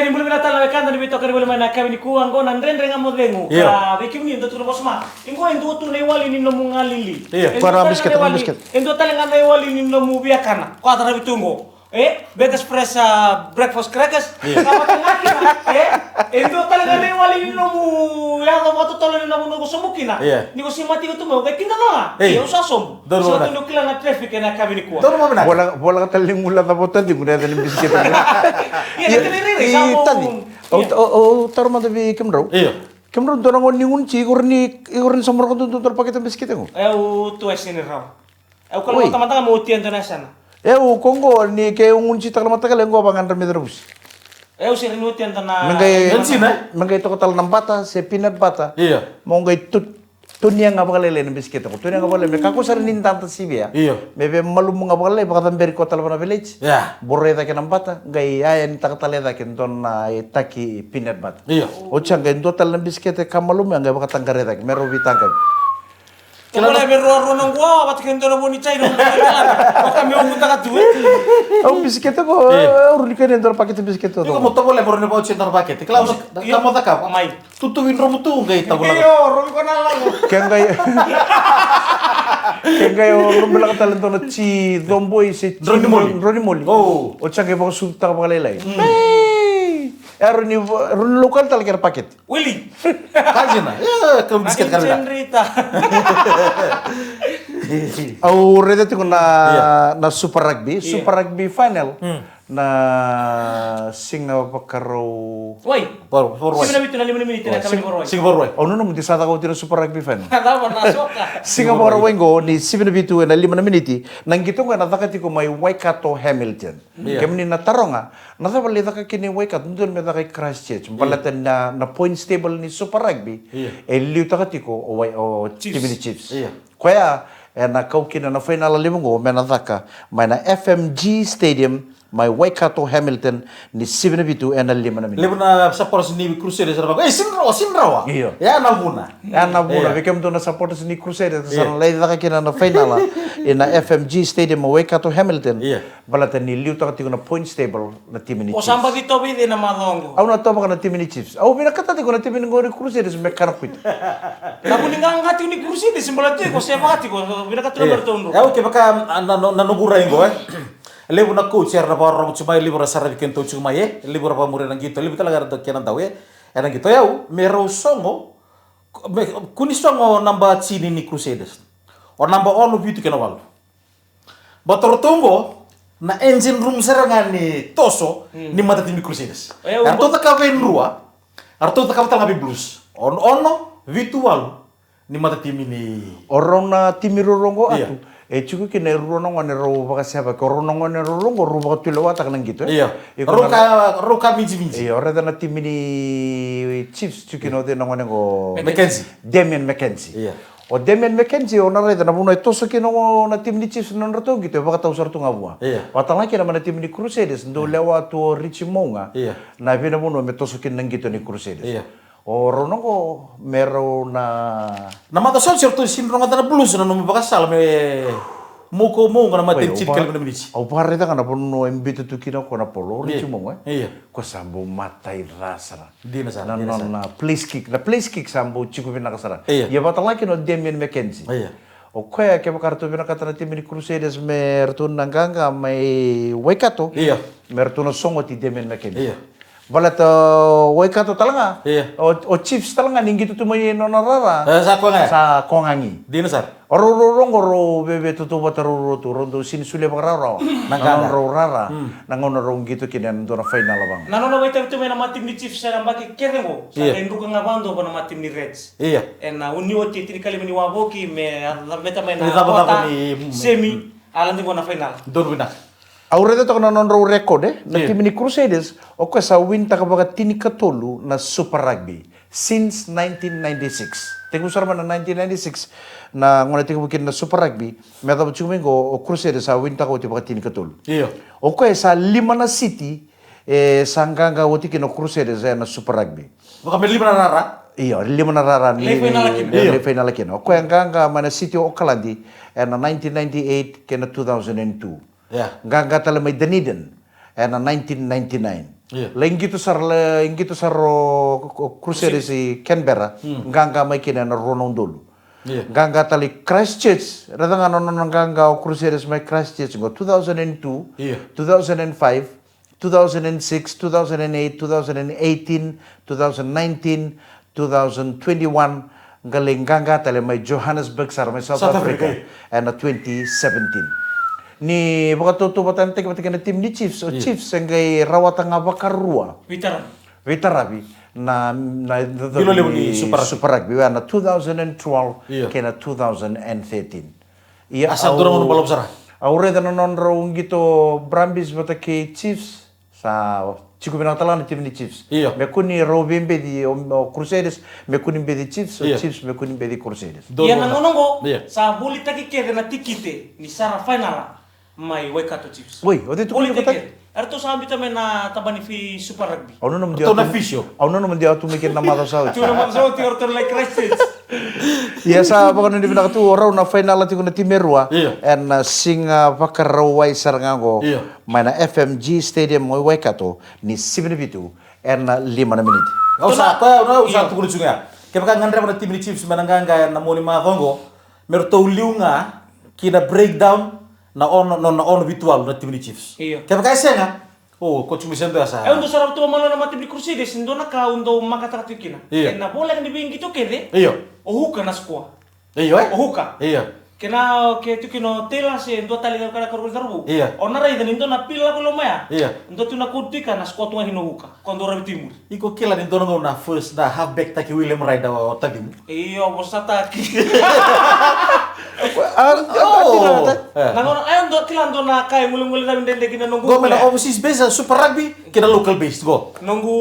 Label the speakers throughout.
Speaker 1: di mulai minat ala kan tadi beto kan boleh mana kami ni kuang ko nandren renga modlengu. Ka bikin ni tutur bos ma. Ingo endo tu ne wali ni nomu ngalili.
Speaker 2: Para bisket.
Speaker 1: Endo tali ngai wali ni nomu biakana. Ko atara bitungo. Betas fresh breakfast crackers. Kamu tengah endo tali ngai wali ni nomu ya do moto tolo ni nomu no somukina. Ni ko simati ko tu mo kay kinala. Yo sasom. So tu no kila na traffic na kami ni kuang.
Speaker 2: Bola tali mula ta botan di muna ni bisket.
Speaker 1: Tadi.
Speaker 2: Taruh mata bi kemrau. Kemrau tu orang ningun ci igor ni samar ko tu pakai bisket ngo.
Speaker 1: Tu esini raw. Kalau teman-teman mau tian tu nasana.
Speaker 2: Kongo ni ke ungun ci takla mata kale ngo bangan remedrus.
Speaker 1: Sini nutian tanah.
Speaker 2: Mengai to kotal nampata, se pinat bata. Mau ngai tunia ngapa kale le bisket ko. Tunia ngapa le me kako sar nin tanta sibia. Mebe malum ngapa kale bakata beri kotal bana village. Borre ta ke nampata, ngai ayan takatale ta ke ton taki pinat bata. Ocha ngai total bisket kamalum ngai bakata ngare ta mero bitangka.
Speaker 1: Kalau lebih ruang nang gua, wat kento na boni cai dong. Kami mau minta duit.
Speaker 2: Bisket ko, urni kan entar paket bisket to.
Speaker 3: Iko mo to boleh borne pau centar paket. Klaus kamu tak apa?
Speaker 1: Mai.
Speaker 3: Tutupin romu tu ngai tabu lang.
Speaker 1: Romi ko na lang.
Speaker 2: Kengai orang bilang talento na ci domboy si Ronnie Moli. Ocha ke bang sulta ka lai. Ronnie lokal tal ker paket.
Speaker 1: Willy.
Speaker 3: Kajina. Kamu bisket kan dah.
Speaker 2: Reda tu na Super Rugby final na Singapore karo.
Speaker 1: Woi. Singapore itu na 5 menit na kami boroi.
Speaker 3: Singapore.
Speaker 2: No mo di sa ta ko tiro Super Rugby final.
Speaker 1: Tahu na soka.
Speaker 2: Singapore wengo ni 7 na 5 menit nang gitu nga natakati ko may Waikato Hamilton. Kemni na taronga na bali ta kini Waikato ndon me ta kay Christchurch. Balatan na points table ni Super Rugby. Liu takati ko o Chiefs. Kaya na kaukina na final limungo menataka may na FMG Stadium may Waikato Hamilton ni 7-2 na 5 na minute.
Speaker 3: Lebo na support ni Crusaders sa bago. Sinrawa. Ya na buna.
Speaker 2: Became to na support ni Crusaders sa lay na kina na final na FMG Stadium Waikato Hamilton. Balatan ni liu takati ko na points table na team ni Chiefs.
Speaker 1: O samba dito bide na madongo.
Speaker 2: Na to na team ni Chiefs. Pinakatati ko na team ni Crusaders may karakwit.
Speaker 1: Naku ngangati ni Crusaders simbalate ko sepati ko pinakatulong bertondo.
Speaker 3: Okay baka nanugura ingo Lebu na coach na para mo chumay libo sa rabi kento chumay libo pa mure nang gito libo talaga to kenan daw nang gito yaw mero songo kuni songo namba chini ni Crusaders or namba all of you to kenawal bator tongo na engine room serangan ni toso ni mata ni Crusaders arto ta ka venrua arto ta ka tanga blues ono virtual ni mata tim ni
Speaker 2: orang na timirorongo atu cukup kena ronongan ro baka siapa ko ronongan rongo ro baka tulo watak nang gitu.
Speaker 3: Roka minji.
Speaker 2: Ora na tim ni Chiefs cukup no de nongan go Damien McKenzie. O Damien McKenzie ona reda na buno ito so kino na tim ni Chiefs non rato gitu baka taw sartu ngabua. Watang lagi na tim ni Crusaders ndo lewa to Richie Monga. Na bina buno meto so kin nang gitu ni Crusaders. O ronongo mero na
Speaker 3: mata sol certo sinro ngata na blues na no bakasal me muko mo ngana matin chitkal na minich
Speaker 2: au parre ta kana pono embito tu kina ko na polo ri chumo ko sambo matai rasara
Speaker 3: dina sana
Speaker 2: na place kick sambo chiku bina kasara ya batala kino Damien McKenzie o koya ke bakarto bina katana tim ni Crusaders mertu nanganga mai Waikato mertu no songo ti Damien McKenzie Balat Waikato talanga. O Chiefs talanga ningi tu mai nona rara. Sa kongangi.
Speaker 3: Dina sar.
Speaker 2: Oro bebe tu bataru tu rondo sin sule bagrara. Nangan rara. Nangon rong gitu kinan dona final bang.
Speaker 1: Nanono waita tu mena matim ni Chiefs sa mbaki kerengo. Sa enruka ngabando pa na matim ni Reds. Na unio ti kali mani waboki me meta mena kota semi alam di na final.
Speaker 3: Don wina.
Speaker 2: Aureta to non ro record na tim ni Crusaders o ko sa win ta kabaga tinikatolo na Super Rugby since 1996. Tengo sarma na 1996 na ngona tingo bukin na Super Rugby meta bu chumingo o Crusaders sa win ta ko tibaga tinikatolo. O ko sa lima na city sanganga woti kino Crusaders na Super Rugby.
Speaker 3: Baka may lima na rara?
Speaker 2: Lima na rara ni final kino. O ko nganga mana city o Auckland na 1998 kena 2002. Ganga tala may Dunedin na 1999.
Speaker 3: Iya.
Speaker 2: Lengito saro Crusaders si Canberra, nganga mai kina na ronong dulu.
Speaker 3: Iya.
Speaker 2: Nganga tali Christchurch, ratang ano nganga Crusaders mai Christchurch ngo 2002,
Speaker 3: Iya.
Speaker 2: 2005, 2006, 2008, 2018, 2019, 2021, galing nganga tali mai Johannesburg sar mai South Africa, and 2017. Ni baka tutupatan tek na tim ni Chiefs o Chiefs ngay rawatan nga bakarua Vitarabi na
Speaker 3: Bilo level ni
Speaker 2: Super Rugby na 2012
Speaker 3: Iya.
Speaker 2: kena 2013. Iya
Speaker 3: Asa dorong no balom sara.
Speaker 2: Aure da non raung gito Brambis bata ke Chiefs sa Chico binatala na tim ni Chiefs.
Speaker 3: Iya.
Speaker 2: Me kuni Robin di Crusaders, me kuni di Chiefs o
Speaker 3: Iya.
Speaker 2: Chiefs me kuni di Crusaders.
Speaker 1: Yan ang unong
Speaker 3: Iya.
Speaker 1: sa bulit taki kede na tikite ni Sara final mai Waikato Chiefs.
Speaker 2: Woi, ode tu
Speaker 1: Bulit
Speaker 2: kuni
Speaker 1: taki. Arto sa ambita may na tabani fi Super Rugby.
Speaker 2: Auno naman
Speaker 3: Ito na fisyo.
Speaker 2: Auno naman dia tu mikir nama tau sa.
Speaker 1: Cuma maksud ti order like Christchurch.
Speaker 2: Iya sa baka nindi binaka tu oraw na final ati ko na timerwa
Speaker 3: Iya.
Speaker 2: and singa pakaraway sarangango
Speaker 3: Iya.
Speaker 2: mana FMG Stadium mo Waikato ni 72 and 5 na minute.
Speaker 3: Usah tu kulit sungai. Kaya baka ngandre mana tim ni Chiefs mananganga na mo ni mga kongo, meron tau liunga kina breakdown na on virtual na tim ni Chiefs.
Speaker 1: Iya.
Speaker 3: Kaya baka isa nga, coach mo sendo asa.
Speaker 1: Undo sarap tu mana na matib di Crusaders indo na ka undo makataka kina.
Speaker 3: Iya.
Speaker 1: Na bola kan dibing gitu kede.
Speaker 3: Iyo.
Speaker 1: Ohuka na squad.
Speaker 3: Iyo
Speaker 1: Ohuka.
Speaker 3: Iya.
Speaker 1: Kena ke tu kino tela se ndo tali kada karbu darbu.
Speaker 3: Iya.
Speaker 1: Ona rai dan indo na pila ko lomaya.
Speaker 3: Iya.
Speaker 1: Ndo tu na kutika na squad wa hino huka. Kondo rabi timur.
Speaker 3: Iko kila ni dono na first na halfback taki William Ryder o tadi.
Speaker 1: Iyo bosata ki. Nangon ayo ndo kila ndo na kai mulung-mulung na ndende kina nunggu.
Speaker 3: Go mena overseas base Super Rugby kina local based go.
Speaker 1: Nunggu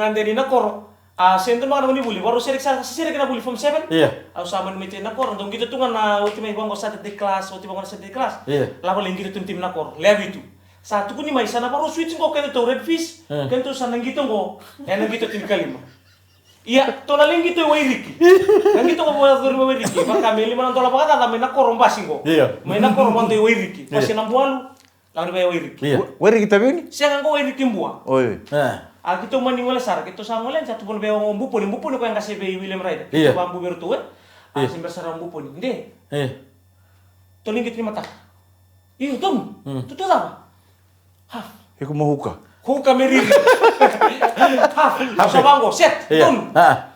Speaker 1: ngandeni na koro. Sento mga naman ni Buli, baru sirik na Buli from 7.
Speaker 3: Iya.
Speaker 1: Aku sama ni na koro, dong gitu tuh na ultima ibang ko sa di class, ultima ko na sa di class.
Speaker 3: Iya.
Speaker 1: Lawa lang gitu tuh tim na koro, level itu. Satu ko ni may sana baru switch ko kaya to red fish, kaya to sa nanggito ko, yan nanggito tim kalima. Iya, to na lang gitu yung Wairiki. Nanggito ko mo yung Wairiki, baka may $5 pa kata, may na koro basing ko.
Speaker 3: Iya.
Speaker 1: May na koro man to yung Wairiki, kasi nang buwalo, lawan ba yung Wairiki.
Speaker 3: Iya.
Speaker 2: Wari kita ni?
Speaker 1: Siya kan ko Wairiki buwa.
Speaker 2: Oi.
Speaker 1: Kita maniwala sar, kita sama lain satu pun bewa ngombu pun ko yang kasih be William Ryder.
Speaker 3: Iya.
Speaker 1: Kita bambu bertu simbar sar ngombu pun. Nde.
Speaker 3: Iya.
Speaker 1: Toling kita mata. Iyo tom. Tutu apa? Haf.
Speaker 2: Iku mau huka.
Speaker 1: Ko kameri. Haf. Sa bango set.
Speaker 3: Iya.
Speaker 1: Tom.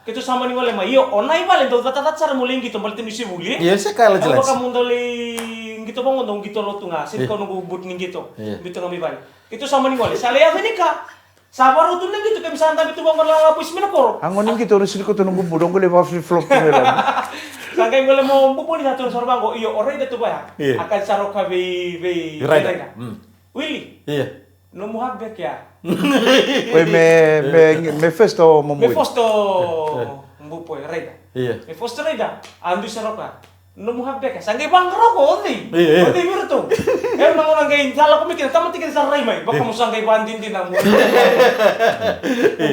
Speaker 1: Kita sama niwala ma iyo onai bale do tata sar muling gitu balte misi buli.
Speaker 3: Iya sih kala jelas.
Speaker 1: Ako kamundali gitu bango dong gitu lo tunga. Sip ko nunggu but ning gitu. Gitu ngami bale. Itu sama niwala. Salaya venika. Sabar utun na gitu, kaya misalnya tabi ito bang malalapuis minakoro.
Speaker 2: Angon yung kita ulit ko tunong budong ko lewa flip-flop ko nila.
Speaker 1: Sangkay mo lang mo bupuni sa tunong sarabang ko, iyo, oray na ito ba
Speaker 3: Iya.
Speaker 1: Akan sarok ka be
Speaker 3: Ryder.
Speaker 1: Willie,
Speaker 3: Iya.
Speaker 1: no mo hagbek ya.
Speaker 2: Oi me festo mo
Speaker 1: May
Speaker 2: muy.
Speaker 1: fosto mbupoy, Ryder.
Speaker 3: Iya.
Speaker 1: May fosto Ryder, ando sarok ka. No mo hagbek ya. Sangkay bang roko, ondi.
Speaker 3: Iya.
Speaker 1: Ondi mirto. Eh, mga nang gayin, sala ko mikir, tama tikin sa Raymay. Baka mo sangkay bandin din ang mula.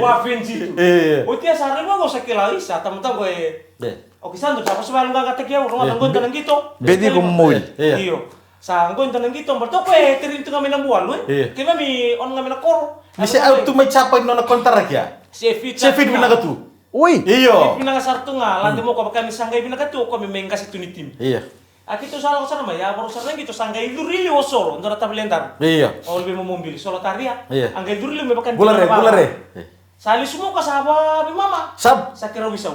Speaker 1: Wafin situ.
Speaker 3: Iya.
Speaker 1: Utia sa Raymay ko sa kilaisa, tama-tama ko
Speaker 3: Iya.
Speaker 1: Okay, sando, tapos malong gagatek yaw, kung ang ganda ng gito.
Speaker 2: Bedi ko muy.
Speaker 3: Iya.
Speaker 1: Iyo. Sa ang ganda ng gito, barto ko tirinto kami ng buwan,
Speaker 3: Iya.
Speaker 1: Kaya kami, on kami na koro.
Speaker 3: Bisa out to may chapay no na kontarak ya.
Speaker 1: Sefit.
Speaker 3: Sefit binagatu.
Speaker 2: Uy.
Speaker 3: Iyo.
Speaker 1: Pinangasarto nga, landi mo ko, kami sanggay binagatu, kami may kasi tunitim.
Speaker 3: Iya.
Speaker 1: Akito sa ko sana maya, baru sa gito, sanggay durili o solo, ndara tablendar.
Speaker 3: Iya.
Speaker 1: O lebih mo mobil, solo taria.
Speaker 3: Iya.
Speaker 1: Ang gay durili, may bakan.
Speaker 3: Bulare.
Speaker 1: Sali sumo ka sa haba, mi mama.
Speaker 3: Sab.
Speaker 1: Sa kira wisaw.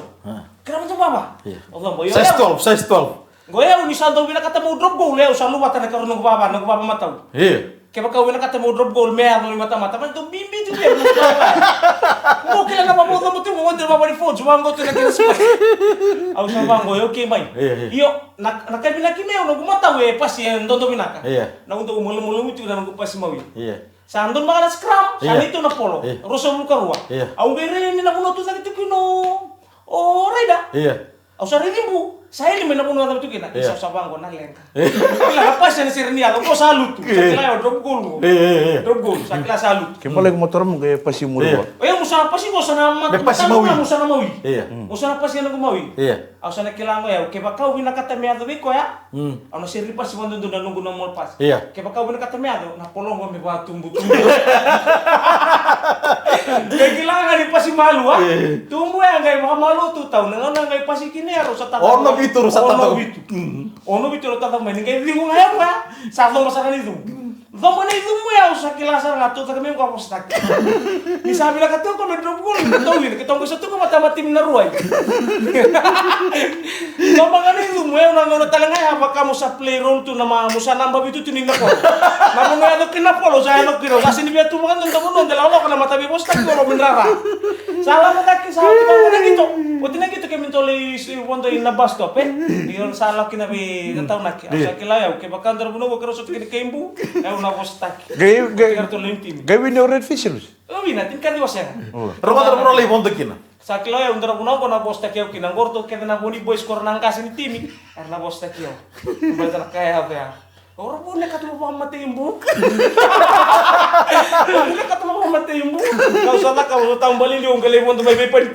Speaker 1: Kira mo baba.
Speaker 3: Iya.
Speaker 1: Allah mo,
Speaker 3: Size 12, size 12.
Speaker 1: Goya ni santo wina kata mo drop goal leo sa luwa tan karon ng baba mataw.
Speaker 3: Iya.
Speaker 1: Kaya baka wina kata mo drop goal meya no mata man to bimbi tu leo. Mo kila na mamo mo tu mo wonder mama ni phone sumango tu na kila sa. Au sa bango yo ke mai. Iyo nakabila kimeo no gumata we pas yan dondo binaka.
Speaker 3: Iya.
Speaker 1: Na untuk umulum itu na pas mawi.
Speaker 3: Iya.
Speaker 1: Sa andon mga na scrum, sa
Speaker 3: Iya.
Speaker 1: ito na polo.
Speaker 3: Iya.
Speaker 1: Rosa mo karwa.
Speaker 3: Iya.
Speaker 1: Au gere ni na kuno tu sa kitu kino. O reda.
Speaker 3: Iya.
Speaker 1: Au sa rimbu. Saya ini mana puno tu kina.
Speaker 3: Iya.
Speaker 1: Isa sa bango na lengka. Kila apa sa sirnia ko salut. Sa kila yo drop goal mo.
Speaker 3: Iya.
Speaker 1: Drop goal sa kila salut.
Speaker 2: Kaya pala yung motor mo kaya pasimuro.
Speaker 3: Iya.
Speaker 1: O yung musa apa sih? Musa nama
Speaker 3: May pasimawi.
Speaker 1: musa nama wi.
Speaker 3: Iya.
Speaker 1: Musa apa sih yang gumawi?
Speaker 3: Iya.
Speaker 1: Aku sana kilango ya, keba kau bina kata meado biko ya. Ano siri pas wandu na nunggu na mol pas.
Speaker 3: Iya.
Speaker 1: Keba kau bina kata meado, na polong me ba tumbu. Kaya kilangan ni pasi malu ah. Tumbu ya ngai mga malu tu tau nang ngai pasi kini aro sa tata.
Speaker 3: Ono bitur sa tata.
Speaker 1: Ono bitur tata main ngai di ko ngayon ba. Sa to masakan itu. Vamos na itu mo ya usa kilasa nga to kami ko apostak. Ni sabi na kato ko medro ko to yun kitong gusto ko matamatim na ruay. Vamos na itu mo ya nang talaga ya baka mo sa play role to na mamusa namba bitu tinin na ko. Namu mo ya kinapolo sa ano kiro kasi ni biatu mo kan tamo non dalawa kana matabi postak ko minrara. Salah mo taki sa ti bang na gito. Buti na gito kay mintoli si wondo in na bus stop eh. Diyon salah kinabi taw na sa kilaya ke baka ndar buno ko kero sa tikini kembu. Na postak.
Speaker 2: Gay
Speaker 1: Kartu lintim.
Speaker 2: win your red fish lus.
Speaker 1: Oh, wina, tin kan diwasya.
Speaker 3: Roma tara mo lay bondo kina.
Speaker 1: Sa kilo ya undara buno ko na postak yaw kinangorto kaya na buni boys kor nang kasi ni timi. Na postak yaw. Bata na kaya apa ya. Ora po na katuwa pa matay yung buhok. Ora katuwa pa matay yung buhok. Kau sa kau taong balili yung galipon to may pay.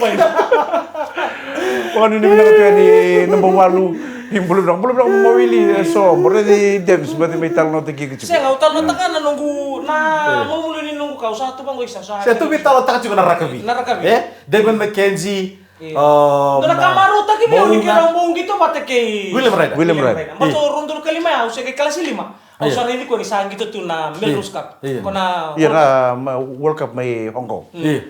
Speaker 2: Kung ano naman nakatuwa ni number 8 yung belum dong mawili so mura di Dems berarti may talo na tigigit.
Speaker 1: Saya ngau tal natakan na nunggu na mamulinin nunggu kau satu bang ko isa sa.
Speaker 3: Sa tu bitaw taka juga narakabi.
Speaker 1: Narakabi.
Speaker 3: Devon McKenzie.
Speaker 1: Doon kamaro taki mo ni kirang buong gito mate kay
Speaker 3: William Ryder.
Speaker 1: Mato rundul kalima ya, usai kay kelas 5. Au sa ini ko ni sang gitu tu na Melrose Cup. Ko na
Speaker 2: Iya na World Cup may Hong Kong.
Speaker 3: Iya.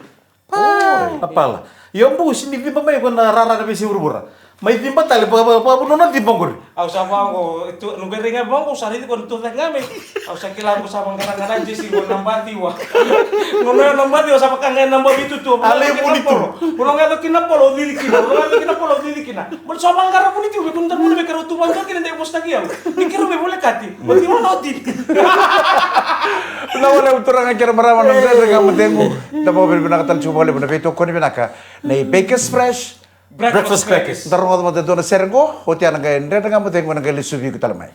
Speaker 3: Apalah. Yung bus hindi pa may ko narara na bisi urbura. May timba tali pa pununan timbang ko.
Speaker 1: Au sa bangko itu nuberinga bangko sa ini ko tu ngame. Au sa kilang ko sa mangkarang jesi ko nambati wa. Ngono nambati wa sa pakangay namba bitu tu.
Speaker 3: Ale bonito.
Speaker 1: Puno nga to kinapolo dili kina. Mo sa mangkarang bonito be kun tamu be karo tu bangko kina de posta kiyaw. Dikiro be boleh kati. Bati mo noti.
Speaker 2: Wala uturang kira maraman ng dere nga matengo. Damo ben binakatal chumo le bunakay to ko ni binaka. Nay Bakers Fresh.
Speaker 3: Breakfast crackers.
Speaker 2: Ntarong ako matado na sergo, hotian nga nga matengo nga lisubi ko talamay.